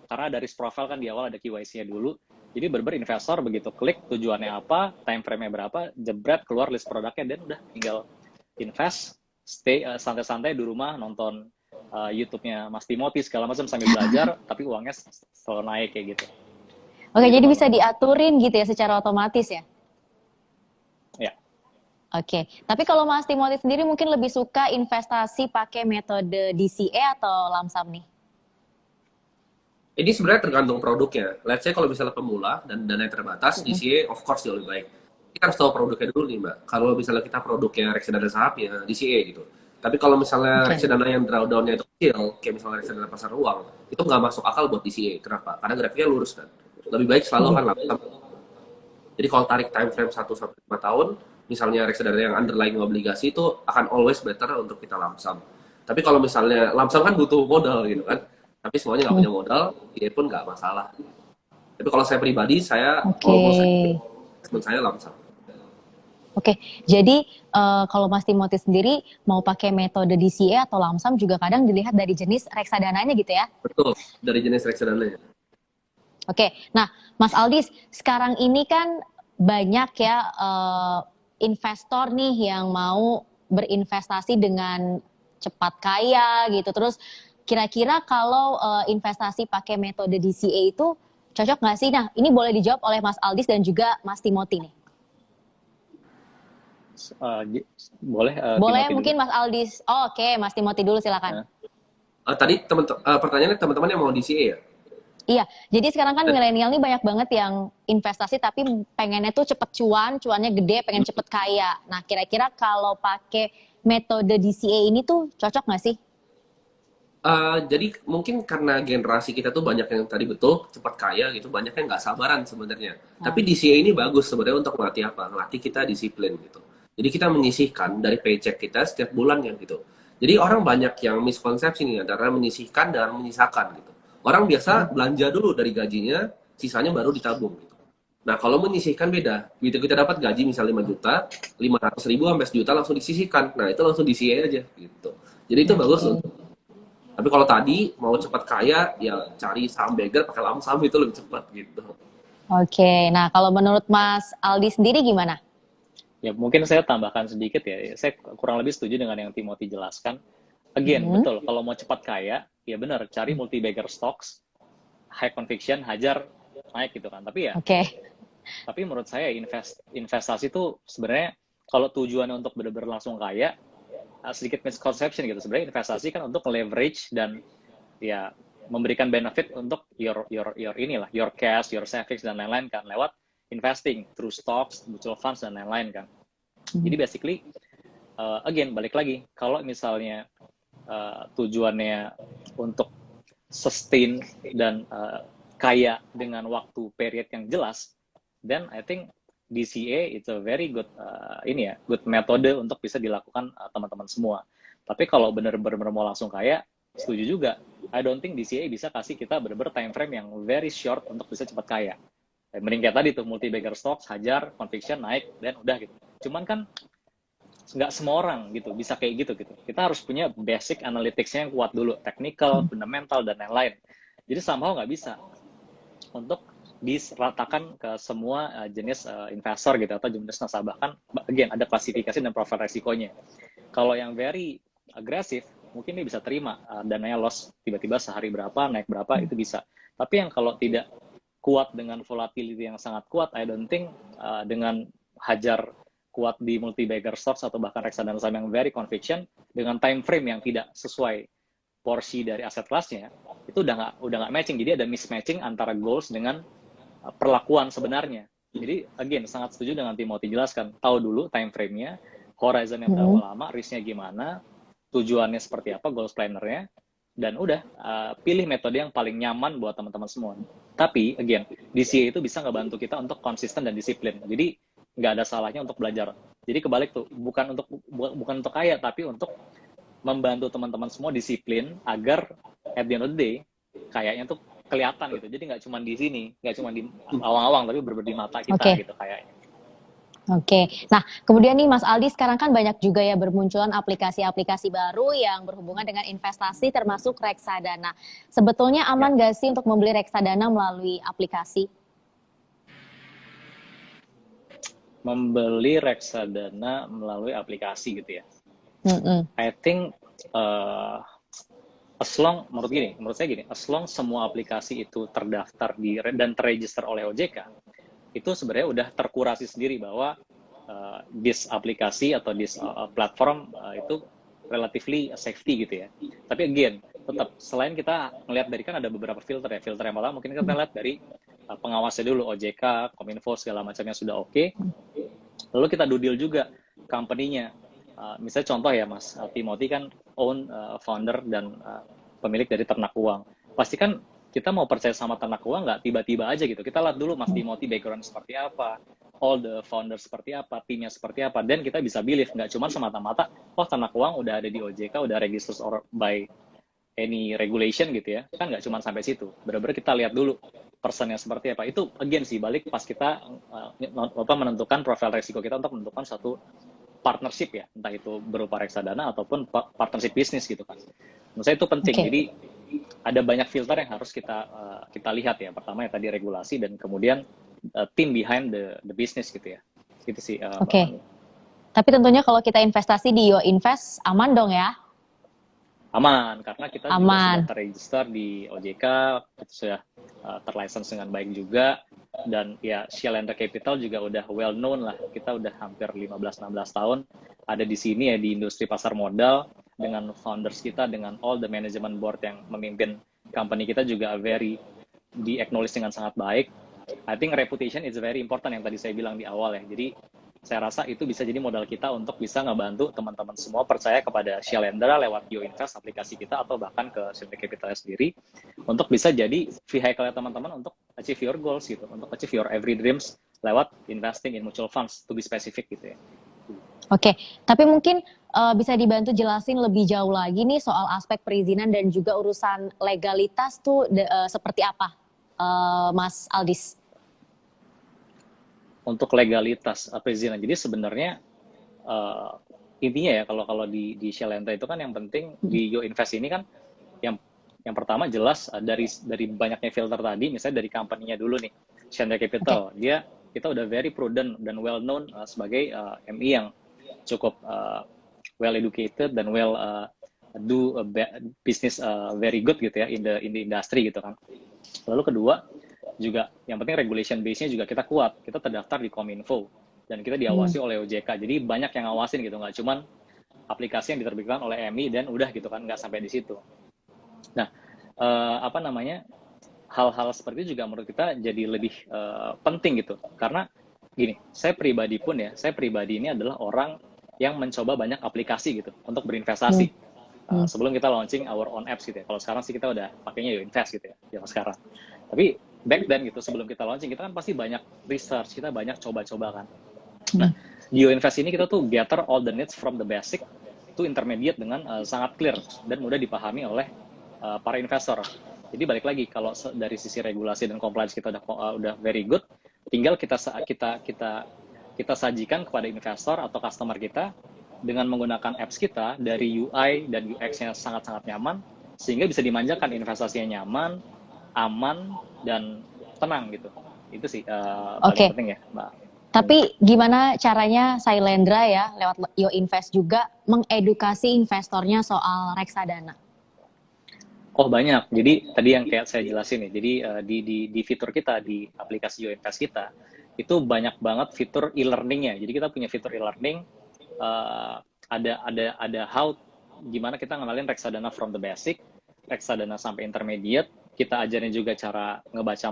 karena dari risk profile kan di awal ada KYC-nya dulu. Jadi investor begitu klik tujuannya apa, time frame-nya berapa, jebret keluar list produknya, dan udah tinggal invest, stay santai-santai di rumah nonton YouTube-nya Mas Timothy segala macam sambil belajar, tapi uangnya selalu naik kayak gitu. Oke, Gitu jadi Bang bisa Nona. diaturin gitu ya secara otomatis ya. Ya. Oke, tapi kalau Mas Timothy sendiri mungkin lebih suka investasi pakai metode DCA atau lump sum nih? Ini sebenarnya tergantung produknya. Let's say kalau misalnya pemula dan dana terbatas, DCA of course jauh lebih baik. Kita harus tahu produknya dulu nih, Mbak. Kalau misalnya kita produknya reksadana saham, ya DCA gitu. Tapi kalau misalnya Oke. reksadana yang drawdown-nya itu kecil, kayak misalnya reksadana pasar uang, itu nggak masuk akal buat DCA. Kenapa? Karena grafiknya lurus kan. Lebih baik selalu Mhm. kan laptop. Jadi kalau tarik time frame 1 sampai 5 tahun, misalnya reksadana yang underlying obligasi itu akan always better untuk kita lump sum. Tapi kalau misalnya lump sum kan butuh modal gitu kan. Tapi semuanya nggak Hmm. punya modal, dia pun nggak masalah. Tapi kalau saya pribadi, saya Oke. almost investment saya lump sum. Oke, jadi kalau Mas Timothy sendiri mau pakai metode DCA atau lump sum juga kadang dilihat dari jenis reksadananya gitu ya. Betul, dari jenis reksadana. Oke, nah Mas Aldis, sekarang ini kan banyak ya investor nih yang mau berinvestasi dengan cepat kaya gitu. Terus kira-kira kalau investasi pakai metode DCA itu cocok nggak sih? Nah, ini boleh dijawab oleh Mas Aldis dan juga Mas Timothy nih. Boleh Boleh Timothy dulu. mungkin Mas Aldis. Oh, oke, Mas Timothy dulu silakan. Nah, Tadi pertanyaannya teman-teman yang mau DCA ya? Iya, jadi sekarang kan milenial nih banyak banget yang investasi tapi pengennya tuh cepet cuan, cuannya gede, pengen cepet kaya. Nah, kira-kira kalau pakai metode DCA ini tuh cocok nggak sih? Jadi mungkin karena generasi kita tuh banyak yang tadi betul cepat kaya gitu, banyak yang nggak sabaran sebenarnya. Tapi Nah, DCA ini bagus sebenarnya untuk melatih apa? Melatih kita disiplin gitu. Jadi kita menyisihkan dari paycheck kita setiap bulannya gitu. Jadi orang banyak yang miskonsepsi nih antara menyisihkan dan menyisakan gitu. Orang biasa belanja dulu dari gajinya, sisanya baru ditabung gitu. Nah, kalau menyisihkan beda. Begitu kita dapat gaji misalnya 5 juta, 500 ribu sampai sejuta langsung disisihkan. Nah, itu langsung DCA aja gitu. Jadi itu bagus oke. untuk. Tapi kalau tadi mau cepat kaya, ya cari saham beggar pakai lamp saham itu lebih cepat gitu. Oke, nah kalau menurut Mas Aldi sendiri gimana? ya mungkin saya tambahkan sedikit ya. Saya kurang lebih setuju dengan yang Timothy jelaskan. Again, Mhm. betul. Kalau mau cepat kaya, ya benar. Cari multi-bagger stocks, high conviction, hajar naik gitu kan. Oke. Tapi menurut saya investasi itu sebenarnya kalau tujuannya untuk benar-benar langsung kaya, sedikit misconception gitu. Sebenarnya investasi kan untuk leverage dan ya memberikan benefit untuk your cash, your savings dan lain-lain kan lewat investing through stocks, mutual funds dan lain-lain kan. Jadi basically again balik lagi kalau misalnya tujuannya untuk sustain dan kaya dengan waktu period yang jelas, then I think DCA it's a very good good metode untuk bisa dilakukan teman-teman semua. Tapi kalau benar-benar mau langsung kaya, setuju juga. I don't think DCA bisa kasih kita benar-benar time frame yang very short untuk bisa cepat kaya. Mending kayak tadi tuh multi bagger stocks, hajar, conviction naik dan udah gitu. Cuman kan nggak semua orang gitu bisa kayak gitu gitu. Kita harus punya basic analytics-nya yang kuat dulu, technical, fundamental dan lain-lain. Jadi somehow nggak bisa untuk diratakan ke semua jenis investor gitu atau jenis nasabah kan again ada klasifikasi dan profil resikonya. Kalau yang very agresif mungkin dia bisa terima dananya loss tiba-tiba sehari berapa naik berapa itu bisa. Tapi yang kalau tidak kuat dengan volatility yang sangat kuat, I don't think dengan hajar kuat di multi bagger stocks atau bahkan reksadana saham yang very conviction dengan time frame yang tidak sesuai porsi dari aset kelasnya itu udah nggak matching. Jadi ada mismatching antara goals dengan perlakuan sebenarnya. Jadi again sangat setuju dengan Timothy jelaskan, tahu dulu time frame-nya, horizon yang berapa lama, risk-nya gimana, tujuannya seperti apa, goals planner-nya, dan udah pilih metode yang paling nyaman buat teman-teman semua. Tapi again DCA itu bisa ngebantu kita untuk konsisten dan disiplin. Jadi nggak ada salahnya untuk belajar. Jadi kebalik tuh, bukan untuk kaya, tapi untuk membantu teman-teman semua disiplin agar at the end of the day kayaknya tuh kelihatan gitu. Jadi nggak cuma di sini, nggak cuma di awang-awang, tapi bener di mata kita gitu kayaknya. Oke, nah kemudian nih Mas Aldi, sekarang kan banyak juga ya bermunculan aplikasi-aplikasi baru yang berhubungan dengan investasi termasuk reksadana. Sebetulnya aman nggak sih untuk membeli reksadana melalui aplikasi? Membeli reksadana melalui aplikasi gitu ya. I think menurut saya gini, as long semua aplikasi itu terdaftar dan terregister oleh OJK, itu sebenarnya udah terkurasi sendiri bahwa this aplikasi atau this platform itu relatively safety gitu ya. Tapi again, tetap selain kita melihat dari, kan ada beberapa filter ya. Filter yang pertama mungkin kita lihat dari pengawasnya dulu, OJK, Kominfo segala macamnya sudah oke. Lalu kita due deal juga company-nya. Misalnya contoh ya Mas Timothy kan founder dan pemilik dari Ternak Uang. Pasti kan kita mau percaya sama Ternak Uang nggak tiba-tiba aja gitu. Kita lihat dulu Mas Timothy background seperti apa, all the founder seperti apa, timnya seperti apa, dan kita bisa believe, nggak cuma semata-mata, oh Ternak Uang udah ada di OJK, udah registered by any regulation gitu ya. Kan nggak cuma sampai situ. Benar-benar kita lihat dulu personnya seperti apa. Itu again sih balik pas kita menentukan profil resiko kita untuk menentukan satu partnership ya, entah itu berupa reksadana ataupun partnership bisnis gitu kan. Menurut saya itu penting. Jadi ada banyak filter yang harus kita lihat ya. Pertama ya tadi regulasi, dan kemudian team behind the business gitu ya. Gitu sih. Oke. Tapi tentunya kalau kita investasi di YoInvest aman dong ya? Aman, karena kita juga sudah terregister di OJK, kita sudah terlicense dengan baik juga, dan ya Shalendra Capital juga udah well known lah. Kita udah hampir 15-16 tahun ada di sini ya, di industri pasar modal, dengan founders kita, dengan all the management board yang memimpin company kita juga very di-acknowledge dengan sangat baik. I think reputation is very important yang tadi saya bilang di awal ya. Jadi saya rasa itu bisa jadi modal kita untuk bisa ngebantu teman-teman semua percaya kepada Shalendra lewat YoInvest aplikasi kita, atau bahkan ke Shalendra Capital sendiri, untuk bisa jadi vehicle teman-teman untuk achieve your goals gitu, untuk achieve your every dreams lewat investing in mutual funds, to be specific gitu ya. Oke, tapi mungkin bisa dibantu jelasin lebih jauh lagi nih soal aspek perizinan dan juga urusan legalitas tuh seperti apa, Mas Aldis? Untuk legalitas perizinan, jadi sebenarnya intinya ya kalau di Shalendra itu kan yang penting di YoInvest ini kan yang pertama jelas dari banyaknya filter tadi, misalnya dari company-nya dulu nih, Shalendra Capital, kita udah very prudent dan well known sebagai MI yang cukup well educated dan well do business very good gitu ya in the industry gitu kan. Lalu kedua juga yang penting regulation base-nya juga kita kuat, kita terdaftar di Kominfo dan kita diawasi oleh OJK, jadi banyak yang ngawasin gitu, nggak cuman aplikasi yang diterbitkan oleh MI dan udah gitu kan, nggak sampai di situ. Nah hal-hal seperti itu juga menurut kita jadi lebih penting gitu, karena gini, saya pribadi ini adalah orang yang mencoba banyak aplikasi gitu untuk berinvestasi. Sebelum kita launching our own apps gitu ya. Kalau sekarang sih kita udah pakainya YoInvest gitu ya, zaman sekarang. Tapi back then gitu, sebelum kita launching, kita kan pasti banyak research, kita banyak coba-coba kan. Nah, di YoInvest ini kita tuh gather all the needs from the basic to intermediate dengan sangat clear dan mudah dipahami oleh para investor. Jadi balik lagi, kalau dari sisi regulasi dan compliance kita udah very good, tinggal kita sajikan kepada investor atau customer kita dengan menggunakan apps kita, dari UI dan UX-nya sangat-sangat nyaman, sehingga bisa dimanjakan, investasinya nyaman, aman, dan tenang gitu. Itu sih paling penting ya, Mbak. Tapi gimana caranya Shalendra ya, lewat YoInvest juga, mengedukasi investornya soal reksadana? Oh banyak, jadi tadi yang kayak saya jelasin nih, jadi di fitur kita, di aplikasi YoInvest kita, itu banyak banget fitur e-learningnya. Jadi kita punya fitur e-learning, ada how gimana kita ngenalin reksadana from the basic, reksadana sampai intermediate, kita ajarin juga cara ngebaca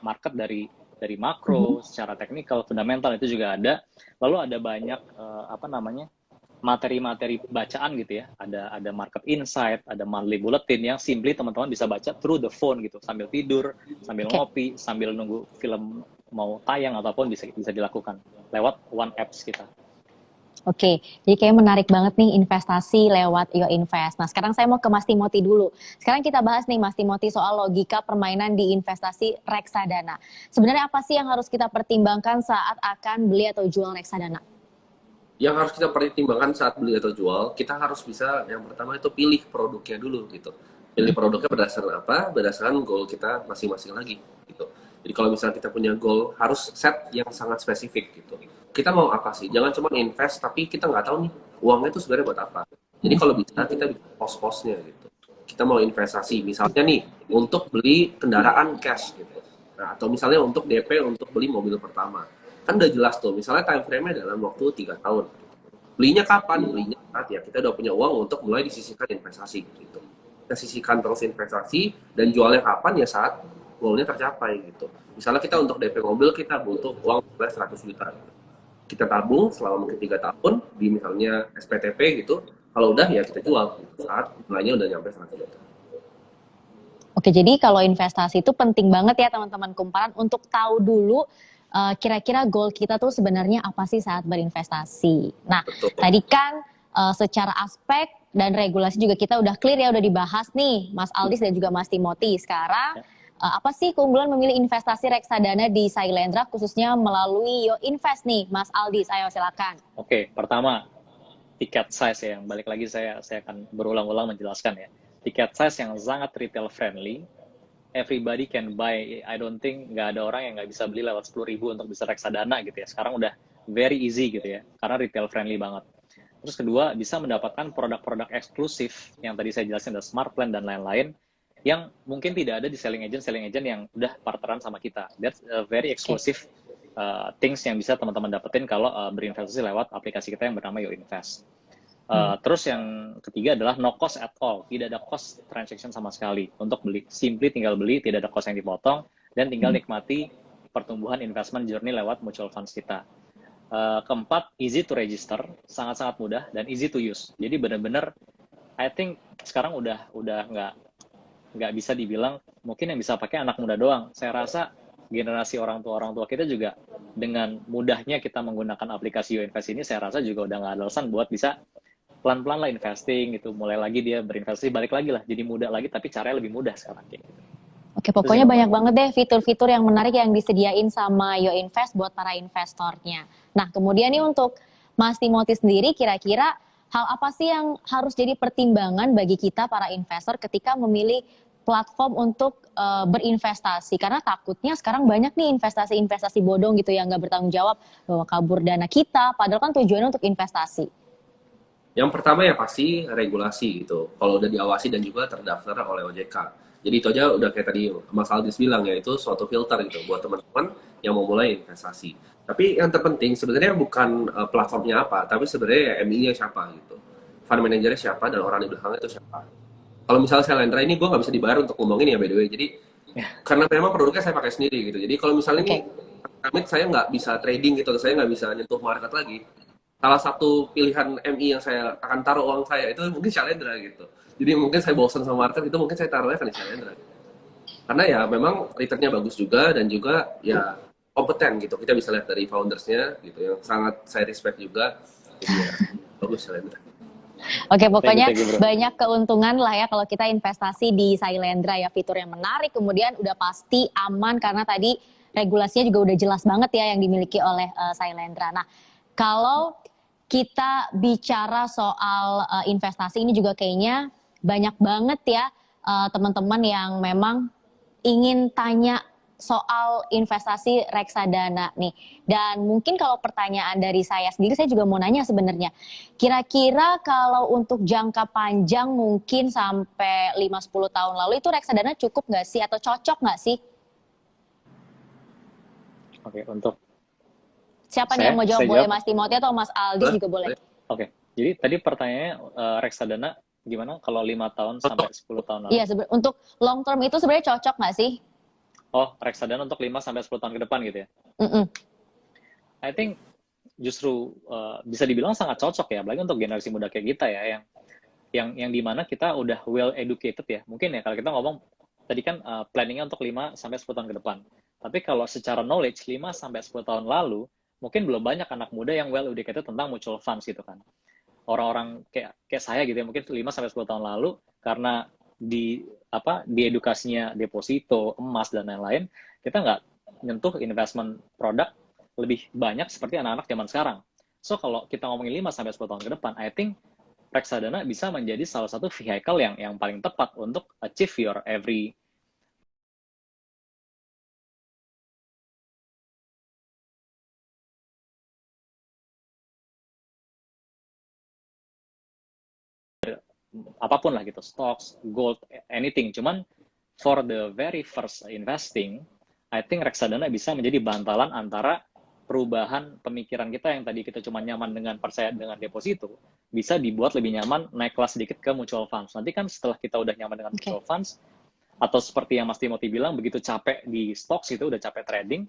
market dari makro, secara teknikal, fundamental itu juga ada. Lalu ada banyak materi-materi bacaan gitu ya. Ada market insight, ada monthly bulletin yang simply teman-teman bisa baca through the phone gitu, sambil tidur, sambil ngopi, sambil nunggu film mau tayang ataupun bisa dilakukan lewat one apps kita. Oke, jadi kayak menarik banget nih investasi lewat Yo Invest. Nah, sekarang saya mau ke Mas Timothy dulu. Sekarang kita bahas nih Mas Timothy soal logika permainan di investasi reksadana. Sebenarnya apa sih yang harus kita pertimbangkan saat akan beli atau jual reksadana? Yang harus kita pertimbangkan saat beli atau jual, kita harus bisa yang pertama itu pilih produknya dulu gitu. Pilih produknya berdasarkan apa? Berdasarkan goal kita masing-masing lagi gitu. Jadi kalau misalnya kita punya goal, harus set yang sangat spesifik gitu. Kita mau apa sih? Jangan cuma invest tapi kita nggak tahu nih uangnya itu sebenarnya buat apa. Jadi kalau bisa kita bisa pos-posnya gitu. Kita mau investasi, misalnya nih untuk beli kendaraan cash gitu. Nah, atau misalnya untuk DP untuk beli mobil pertama. Kan udah jelas tuh, misalnya time frame-nya dalam waktu 3 tahun. Belinya kapan? Belinya saat ya kita udah punya uang untuk mulai disisihkan investasi gitu. Kita sisihkan terus investasi dan jualnya kapan ya saat goalnya tercapai gitu. Misalnya kita untuk DP mobil kita butuh uang 100 juta. Kita tabung selama mungkin 3 tahun di misalnya SPTP gitu. Kalau udah ya kita jual gitu, saat nilainya udah nyampe 100 juta. Oke, jadi kalau investasi itu penting banget ya teman-teman kumparan untuk tahu dulu kira-kira goal kita tuh sebenarnya apa sih saat berinvestasi. Nah, Betul. tadi kan secara aspek dan regulasi juga kita udah clear ya, udah dibahas nih Mas Aldis dan juga Mas Timothy. Sekarang apa sih keunggulan memilih investasi reksadana di Sailendra khususnya melalui Yo Invest nih, Mas Aldis? Ayo silakan. Oke, pertama tiket size ya, yang balik lagi saya akan berulang-ulang menjelaskan ya. Tiket size yang sangat retail friendly, everybody can buy. I don't think nggak ada orang yang nggak bisa beli lewat 10.000 untuk bisa reksadana gitu ya. Sekarang udah very easy gitu ya, karena retail friendly banget. Terus kedua, bisa mendapatkan produk-produk eksklusif yang tadi saya jelasin, ada smart plan dan lain-lain, yang mungkin tidak ada di selling agent yang udah partneran sama kita. That's a very exclusive things yang bisa teman-teman dapetin kalau berinvestasi lewat aplikasi kita yang bernama Yo Invest. Terus yang ketiga adalah no cost at all, tidak ada cost transaction sama sekali untuk beli, simply tinggal beli, tidak ada cost yang dipotong, dan tinggal nikmati pertumbuhan investment journey lewat mutual funds kita. Keempat, easy to register, sangat-sangat mudah dan easy to use. Jadi benar-benar, I think sekarang udah nggak bisa dibilang mungkin yang bisa pakai anak muda doang. Saya rasa generasi orang tua kita juga dengan mudahnya kita menggunakan aplikasi Yo Invest ini, saya rasa juga udah nggak ada alasan buat bisa pelan-pelan lah investing gitu, mulai lagi dia berinvestasi, balik lagi lah jadi mudah lagi tapi caranya lebih mudah sekarang kayak gitu. Oke, pokoknya banyak banget deh fitur-fitur yang menarik yang disediain sama Yo Invest buat para investornya. Nah, kemudian nih untuk Mas Timothy sendiri, kira-kira hal apa sih yang harus jadi pertimbangan bagi kita para investor ketika memilih platform untuk berinvestasi? Karena takutnya sekarang banyak nih investasi-investasi bodong gitu yang nggak bertanggung jawab, bahwa kabur dana kita, padahal kan tujuannya untuk investasi. Yang pertama ya pasti regulasi gitu. Kalau udah diawasi dan juga terdaftar oleh OJK. Jadi itu aja udah kayak tadi Mas Aldis bilang ya, itu suatu filter gitu buat teman-teman yang mau mulai investasi. Tapi yang terpenting sebenarnya bukan platformnya apa, tapi sebenarnya MI-nya siapa gitu. Fund manager-nya siapa dan orang di belakangnya itu siapa. Kalau misalnya Sailendra ini gue nggak bisa dibayar untuk ngomongin ya by the way. Jadi karena memang produknya saya pakai sendiri gitu. Jadi kalau misalnya ini amit saya nggak bisa trading gitu, saya nggak bisa nyentuh market lagi. Salah satu pilihan MI yang saya akan taruh uang saya itu mungkin Sailendra gitu. Jadi mungkin saya bosan sama market itu mungkin saya taruhnya kan di Sailendra. Karena ya memang returnnya bagus juga dan juga ya kompeten gitu. Kita bisa lihat dari foundersnya gitu yang sangat saya respect juga. Jadi ya bagus Sailendra. Oke, pokoknya Thank you, banyak keuntungan lah ya kalau kita investasi di Sailendra ya, fitur yang menarik, kemudian udah pasti aman karena tadi regulasinya juga udah jelas banget ya yang dimiliki oleh Sailendra. Nah, kalau kita bicara soal investasi ini juga kayaknya banyak banget ya teman-teman yang memang ingin tanya soal investasi reksadana nih. Dan mungkin kalau pertanyaan dari saya sendiri, saya juga mau nanya sebenarnya. Kira-kira kalau untuk jangka panjang mungkin sampai 5-10 tahun lalu itu reksadana cukup nggak sih? Atau cocok nggak sih? Oke, untuk Siapa nih yang mau jawab? Boleh Mas Timothy atau Mas Aldis juga boleh. Oke. Jadi tadi pertanyaannya reksadana gimana kalau 5 tahun sampai 10 tahun lalu? Iya, untuk long term itu sebenarnya cocok nggak sih? Oh, reksadana untuk 5 sampai 10 tahun ke depan gitu ya? Mm-mm. I think justru bisa dibilang sangat cocok ya, apalagi untuk generasi muda kayak kita ya, yang dimana kita udah well educated ya. Mungkin ya kalau kita ngomong tadi kan planningnya untuk 5 sampai 10 tahun ke depan. Tapi kalau secara knowledge 5 sampai 10 tahun lalu, mungkin belum banyak anak muda yang well educated tentang mutual funds gitu kan. Orang-orang kayak saya gitu ya, mungkin 5 sampai 10 tahun lalu karena di edukasinya deposito, emas dan lain-lain, kita nggak nyentuh investment produk lebih banyak seperti anak-anak zaman sekarang. So kalau kita ngomongin 5 sampai 10 tahun ke depan, I think reksadana bisa menjadi salah satu vehicle yang paling tepat untuk achieve your every apapun lah gitu, stocks, gold, anything. Cuman for the very first investing, I think reksadana bisa menjadi bantalan antara perubahan pemikiran kita yang tadi kita cuma nyaman dengan percaya dengan deposito, bisa dibuat lebih nyaman naik kelas sedikit ke mutual funds. Nanti kan setelah kita udah nyaman dengan mutual funds, atau seperti yang Mas Timothy bilang, begitu capek di stocks itu, udah capek trading,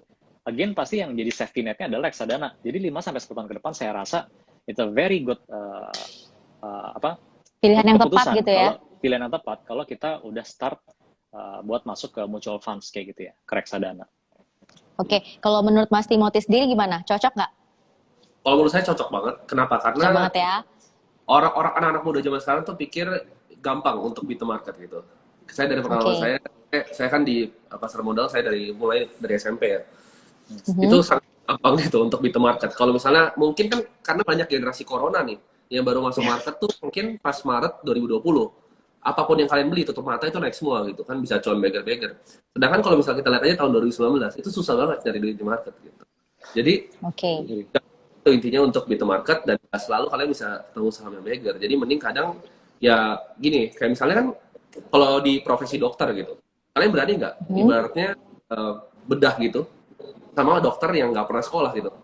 again pasti yang jadi safety net-nya adalah reksadana. Jadi 5-10 tahun ke depan saya rasa it's a very good Pilihan yang tepat keputusan gitu ya. pilihan yang tepat kalau kita udah start buat masuk ke mutual funds kayak gitu ya, ke reksadana. Oke, kalau menurut Mas Timothy sendiri gimana? Cocok nggak? Kalau menurut saya cocok banget. Kenapa? Karena Cocok banget ya. orang-orang anak-anak muda zaman sekarang tuh pikir gampang untuk beat the market gitu. Saya dari pengalaman saya kan di pasar modal, saya mulai dari SMP ya. Itu sangat gampang gitu untuk beat the market. Kalau misalnya mungkin kan karena banyak generasi corona nih yang baru masuk market tuh mungkin pas Maret 2020. Apapun yang kalian beli tutup mata itu naik semua gitu kan, bisa cuan beggar-beggar. Sedangkan kalau misalnya kita lihat aja tahun 2019 itu susah banget dari duit di market gitu. Jadi itu intinya untuk beat the market, dan selalu kalian bisa ketemu saham yang beggar. Jadi mending kadang ya gini, kayak misalnya kan kalau di profesi dokter gitu, kalian berani nggak ibaratnya bedah gitu sama dokter yang nggak pernah sekolah gitu,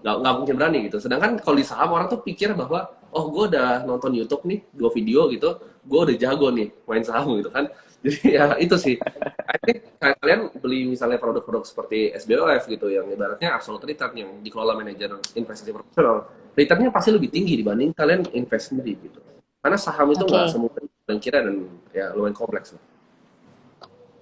nggak mungkin berani gitu. Sedangkan kalau di saham orang tuh pikir bahwa oh gue udah nonton YouTube nih 2 video gitu, gue udah jago nih main saham gitu kan. Jadi ya itu sih. I think kalian beli misalnya produk-produk seperti SBOF gitu yang ibaratnya absolute return yang dikelola manajer investasi profesional, returnnya pasti lebih tinggi dibanding kalian invest sendiri gitu. Karena saham itu nggak semudah yang kira dan ya lumayan kompleks lah.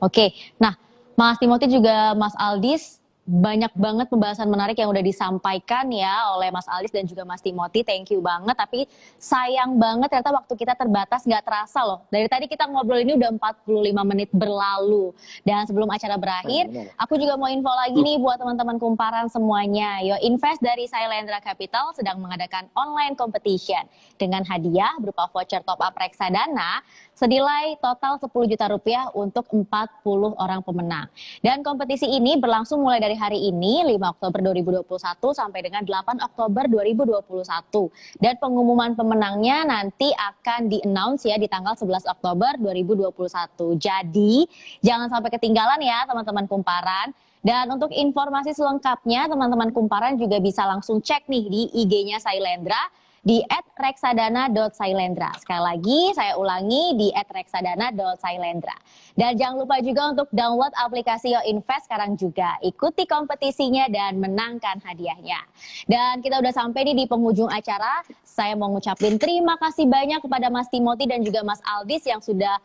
Oke, nah Mas Timothy juga Mas Aldis, banyak banget pembahasan menarik yang udah disampaikan ya oleh Mas Aldis dan juga Mas Timothy. Thank you banget. Tapi sayang banget ternyata waktu kita terbatas, nggak terasa loh. Dari tadi kita ngobrol ini udah 45 menit berlalu. Dan sebelum acara berakhir, aku juga mau info lagi nih buat teman-teman kumparan semuanya. Yo Invest dari Sailendra Capital sedang mengadakan online competition dengan hadiah berupa voucher top up reksadana senilai total 10 juta rupiah untuk 40 orang pemenang. Dan kompetisi ini berlangsung mulai dari hari ini 5 Oktober 2021 sampai dengan 8 Oktober 2021. Dan pengumuman pemenangnya nanti akan di-announce ya di tanggal 11 Oktober 2021. Jadi jangan sampai ketinggalan ya teman-teman kumparan. Dan untuk informasi selengkapnya teman-teman kumparan juga bisa langsung cek nih di IG-nya Sailendra di @reksadana.sailendra. Sekali lagi saya ulangi di @reksadana.sailendra. Dan jangan lupa juga untuk download aplikasi Yo Invest sekarang juga. Ikuti kompetisinya dan menangkan hadiahnya. Dan kita udah sampai nih di penghujung acara. Saya mau ngucapin terima kasih banyak kepada Mas Timothy dan juga Mas Aldis yang sudah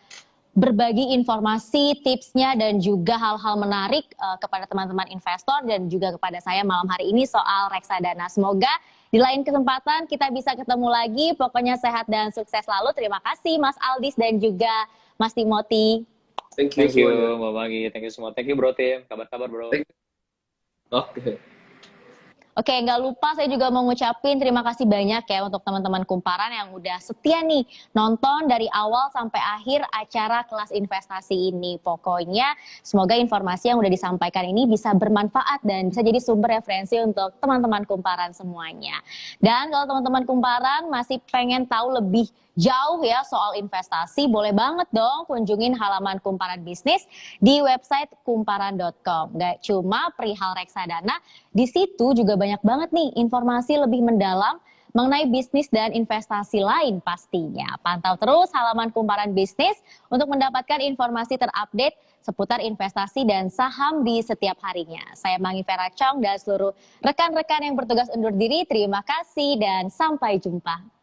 berbagi informasi, tipsnya, dan juga hal-hal menarik kepada teman-teman investor dan juga kepada saya malam hari ini soal reksadana. Semoga di lain kesempatan kita bisa ketemu lagi. Pokoknya sehat dan sukses selalu. Terima kasih Mas Aldis dan juga Mas Timothy. Thank you Mbak Magi, thank you semua. Thank you Bro Tim, kabar-kabar Bro. Oke. Oke, nggak lupa saya juga mau ngucapin terima kasih banyak ya untuk teman-teman kumparan yang udah setia nih nonton dari awal sampai akhir acara kelas investasi ini. Pokoknya semoga informasi yang udah disampaikan ini bisa bermanfaat dan bisa jadi sumber referensi untuk teman-teman kumparan semuanya. Dan kalau teman-teman kumparan masih pengen tahu lebih jauh ya soal investasi, boleh banget dong kunjungin halaman Kumparan Bisnis di website kumparan.com. Gak cuma perihal reksadana, di situ juga banyak banget nih informasi lebih mendalam mengenai bisnis dan investasi lain pastinya. Pantau terus halaman Kumparan Bisnis untuk mendapatkan informasi terupdate seputar investasi dan saham di setiap harinya. Saya Mangi Vera Chong dan seluruh rekan-rekan yang bertugas undur diri, terima kasih dan sampai jumpa.